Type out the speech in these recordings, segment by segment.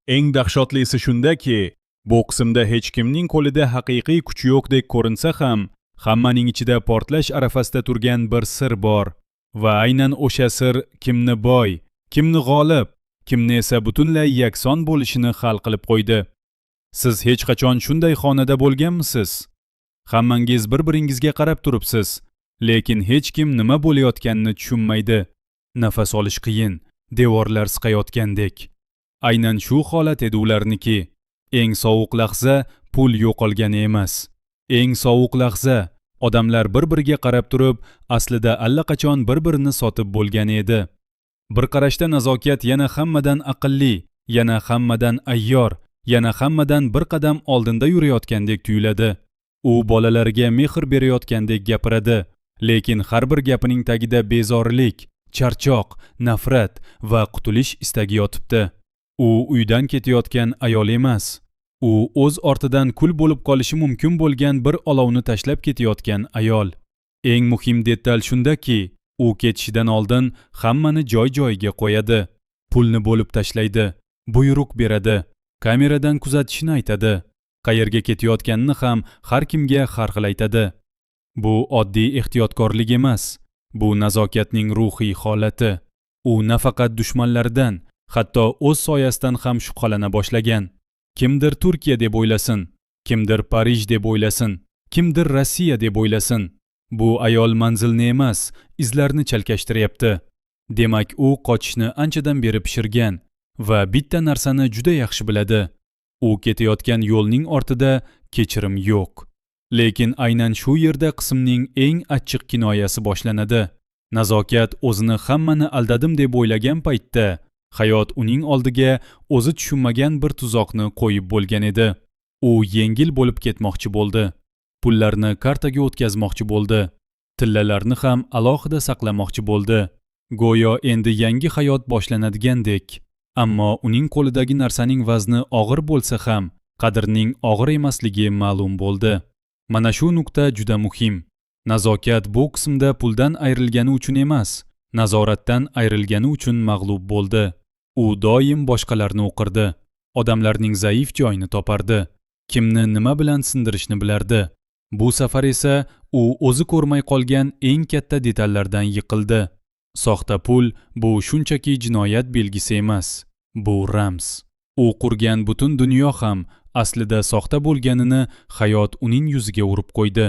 Eng dahshatlisi shundaki, bu qismda hech kimning qo'lida haqiqiy kuch yo'qdek ko'rinsa ham, hammaning ichida portlash arafasida turgan bir sir bor. Va aynan o'sha sir kimni boy, kimni g'olib, kimni esa butunlay yakson bo'lishini hal qilib qo'ydi. Siz hech qachon shunday xonada bo'lganmisiz? Hammangiz bir-biringizga qarab turibsiz, lekin hech kim nima bo'layotganini tushunmaydi. Nafas olish qiyin, devorlar siqayotgandek. Aynan shu holat edi ularniki. Eng sovuq lahza pul yo'qolgani emas. Eng sovuq lahza odamlar bir-biriga qarab turib, aslida allaqachon bir-birini sotib bo'lgan edi. Bir qarashda nazokat yana hammadan aqlli, yana hammadan ayyor, yana hammadan bir qadam oldinda yurayotgandek tuyuladi. U bolalariga mehr berayotgandek gapiradi, lekin har bir gapining tagida bezorilik, charchoq, nafrat va qutulish istagi yotibdi. U uydan ketayotgan ayol emas. U o'z ortidan kul bo'lib qolishi mumkin bo'lgan bir olovni tashlab ketayotgan ayol. Eng muhim detal shundaki, u ketishidan oldin hammani joy-joyiga qo'yadi. Pulni bo'lib tashlaydi, buyruq beradi, kameradan kuzatishini aytadi. Qayerga ketayotganini ham har kimga har xil aytadi. Bu oddiy ehtiyotkorlik emas. Bu nazokatning ruhiy holati. U nafaqat dushmanlaridan, hatto o'z soyasidan ham shubhalana boshlagan. Kimdir Turkiya deb o'ylasin, kimdir Parij deb o'ylasin, kimdir Rossiya deb o'ylasin. Bu ayol manzilni emas, izlarni chalkashtiryapti. Demak, u qochishni anchadan beri pishirgan va bitta narsani juda yaxshi biladi. U ketayotgan yo'lning ortida kechirim yo'q. Lekin aynan shu yerda qismning eng achchiq kinoyasi boshlanadi. Nazokat o'zini hammani aldadim deb o'ylagan paytda hayot uning oldiga o'zi tushunmagan bir tuzoqni qo'yib bo'lgan edi. U yengil bo'lib ketmoqchi bo'ldi. Pullarni kartaga o'tkazmoqchi bo'ldi. Tillalarni ham alohida saqlamoqchi bo'ldi. Go'yo endi yangi hayot boshlanadigandek. Ammo uning qo'lidagi narsaning vazni og'ir bo'lsa ham, qadrining og'ir emasligi ma'lum bo'ldi. Mana shu nuqta juda muhim. Nazokat bu qismda puldan ayrilgani uchun emas, nazoratdan ayrilgani uchun mag'lub bo'ldi. U doim boshqalarni o'qirdi. Odamlarning zaif joyini topardi. Kimni nima bilan sindirishni bilardi. Bu safar esa u o'zi ko'rmay qolgan eng katta detallardan yiqildi. Soxta pul bu shunchaki jinoyat belgisi emas. Bu ramz. U qurgan butun dunyo ham aslida soxta bo'lganini hayot uning yuziga urib qo'ydi.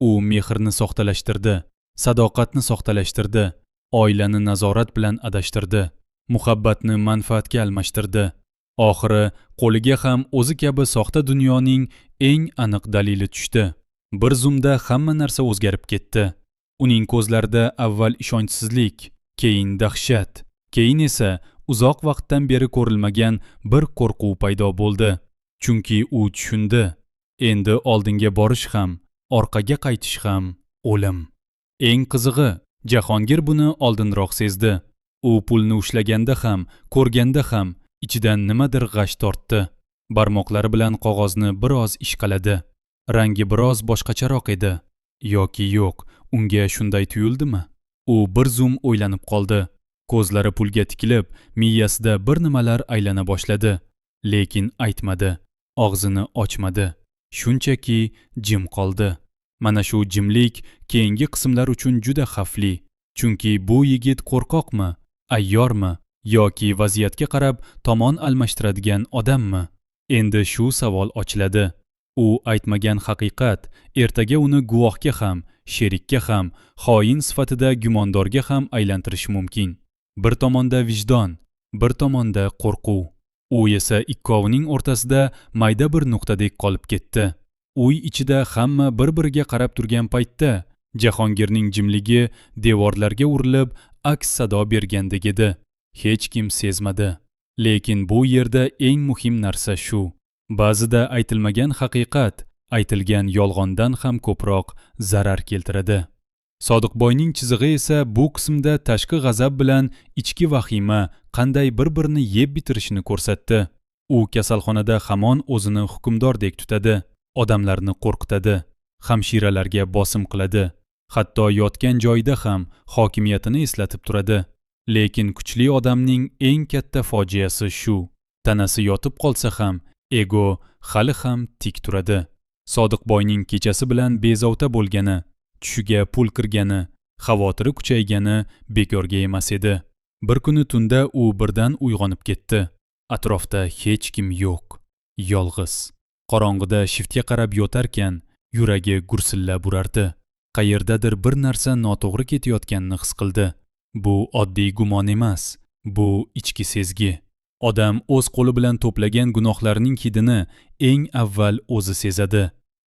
U mehrni soxtalashtirdi, sadoqatni soxtalashtirdi, oilani nazorat bilan adashtirdi, muhabbatni manfaatga almashtirdi. Oxiri qo'liga ham o'zi kabi soxta dunyoning eng aniq dalili tushdi. Bir zumda hamma narsa o'zgarib ketdi. Uning ko'zlarida avval ishonchsizlik, keyin dahshat, keyin esa uzoq vaqtdan beri ko'rilmagan bir qo'rquv paydo bo'ldi. Chunki u tushundi. Endi oldinga borish ham, orqaga qaytish ham o'lim. Eng qizig'i, Jahongir buni oldinroq sezdi. U pulni ushlaganda ham, ko'rganda ham ichidan nimadir g'ash tortdi. Barmoqlari bilan qog'ozni biroz ishqaladi. Rangi biroz boshqacharoq edi. Yoki yo'q, unga shunday tuyuldimi? U bir zum o'ylanib qoldi. Ko'zlari pulga tikilib, miyasida bir nimalar aylana boshladi. Lekin aytmadi, og'zini ochmadi. Shunchaki jim qoldi. Mana shu jimlik keyingi qismlar uchun juda xavfli. Chunki bu yigit qo'rqoqmi, ayyormi yoki vaziyatga qarab tomon almashtiradigan odammi? Endi shu savol ochiladi. U aytmagan haqiqat ertaga uni guvohga ham, sherikka ham, xoin sifatida gumondorga ham aylantirishi mumkin. Bir tomonda vijdon, bir tomonda qo'rquv. U esa ikkovining o'rtasida mayda bir nuqtadek qolib ketdi. Uy ichida hamma bir-biriga qarab turgan paytda Jahongirning jimligi devorlarga urilib aks sado bergandek edi. Hech kim sezmadi. Lekin bu yerda eng muhim narsa shu. Ba'zida aytilmagan haqiqat aytilgan yolg'ondan ham ko'proq zarar keltiradi. Sodiqboyning chizig'i esa bu qismda tashqi g'azab bilan ichki vahima qanday bir-birini yeb bitirishini ko'rsatdi. U kasalxonada hamon o'zini hukmdordek tutadi, odamlarni qo'rqitadi, hamshiralarga bosim qiladi, hatto yotgan joyida ham hokimiyatini eslatib turadi. Lekin kuchli odamning eng katta fojiasi shu: Tanasi yotib qolsa ham, ego hali ham tik turadi. Sodiqboyning kechasi bilan bezovta bo'lgani, tushiga pul kirgani, xavotiri kuchaygani bekorga emas edi. Bir kuni tunda u birdan uyg'onib ketdi. Atrofda hech kim yo'q. Yolg'iz. Qorong'ida shiftga qarab yotarkan, yuragi gursillab urardi. Qayerdadir bir narsa noto'g'ri ketayotganini his qildi. Bu oddiy gumon emas, bu ichki sezgi. Odam o'z qo'li bilan to'plagan gunohlarining hidini eng avval o'zi sezadi.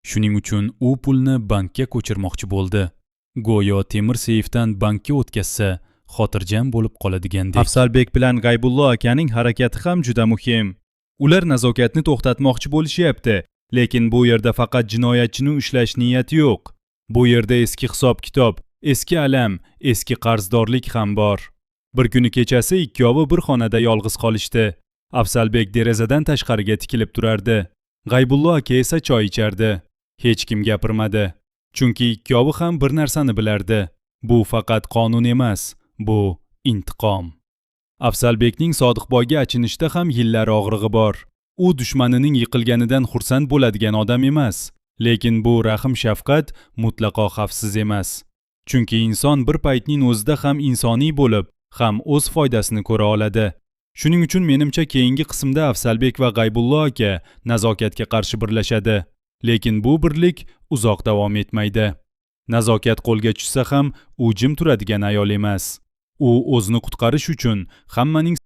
Shuning uchun u pulni bankka ko'chirmoqchi bo'ldi. Go'yo temir seyfdan bankka o'tkazsa, xotirjam bo'lib qoladigandek. Afzalbek bilan G'aybullo akaning harakati ham juda muhim. Ular nazokatni to'xtatmoqchi bo'lishyapti, lekin bu yerda faqat jinoyatchini ushlash niyati yo'q. Bu yerda eski hisob-kitob, eski alam, eski qarzdorlik ham bor. Bir kuni kechasi ikkovi bir xonada yolg'iz qolishdi. Afzalbek derazadan tashqariga tikilib turardi. G'aybullo aka esa choy ichardi. Hech kim gapirmadi. Chunki ikkovi ham bir narsani bilardi. Bu faqat qonun emas, bu intiqom. Afzalbekning Sodiqboyga achinishda ham yillar og'rig'i bor. U dushmanining yiqilganidan xursand bo'ladigan odam emas, lekin bu rahm shafqat mutlaqo xavfsiz emas. Chunki inson bir paytning o'zida ham insoniy bo'lib, ham o'z foydasini ko'ra oladi. Shuning uchun menimcha keyingi qismda Afzalbek va G'aybullo aka nazokatga qarshi birlashadi. Lekin bu birlik uzoq davom etmaydi. Nazokat qo'lga tushsa ham u jim turadigan ayol emas. U o'zini qutqarish uchun hammaning